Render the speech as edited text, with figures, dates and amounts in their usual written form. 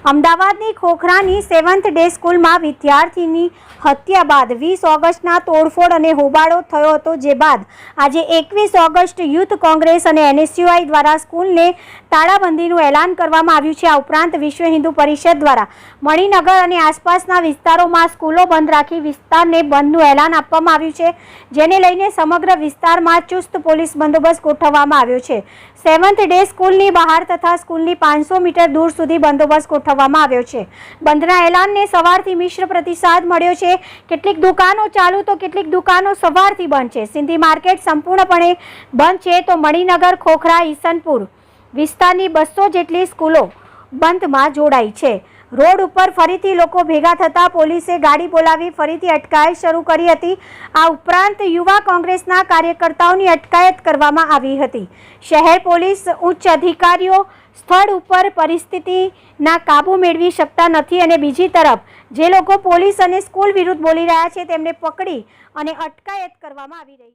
અમદાવાદની ખોખરાની 7th day સ્કૂલમાં વિદ્યાર્થીની હત્યા બાદ 20 ઓગસ્ટના તોડફોડ અને હોબાળો થયો હતો, જે બાદ આજે 21 ઓગસ્ટ યુથ કોંગ્રેસ અને NSUI દ્વારા સ્કૂલને તાળાબંધીનું એલાન કરવામાં આવ્યું છે। આ ઉપરાંત વિશ્વ હિન્દુ પરિષદ દ્વારા મણિનગર અને આસપાસના વિસ્તારોમાં સ્કૂલો બંધ રાખી વિસ્તારને બંધનું એલાન આપવામાં આવ્યું છે, જેને લઈને સમગ્ર વિસ્તારમાં ચુસ્ત પોલીસ બંદોબસ્ત ગોઠવવામાં આવ્યો છે। 7th ડે સ્કૂલની બહાર તથા સ્કૂલની 500 મીટર દૂર સુધી બંદોબસ્ત ગોઠવવામાં આવ્યો છે। બંધના એલાનને સવારથી મિશ્ર પ્રતિસાદ મળ્યો છે। કેટલીક દુકાનો ચાલુ તો કેટલીક દુકાનો સવારથી બંધ છે। સિંધી માર્કેટ સંપૂર્ણપણે બંધ છે તો મણિનગર, ખોખરા, ઈસનપુર વિસ્તારની 200 જેટલી સ્કૂલો બંધમાં જોડાઈ છે। રોડ ઉપર ફરીથી લોકો ભેગા થતા પોલીસે ગાડી બોલાવી ફરીથી અટકાયત શરૂ કરી હતી। આ ઉપરાંત યુવા કોંગ્રેસના કાર્યકર્તાઓની અટકાયત કરવામાં આવી હતી। શહેર પોલીસ ઉચ્ચ અધિકારીઓ સ્થળ ઉપર પરિસ્થિતિના કાબુ મેળવી શકતા નથી અને બીજી તરફ જે લોકો પોલીસ અને સ્કૂલ વિરુદ્ધ બોલી રહ્યા છે તેમને પકડી અને અટકાયત કરવામાં આવી રહી છે।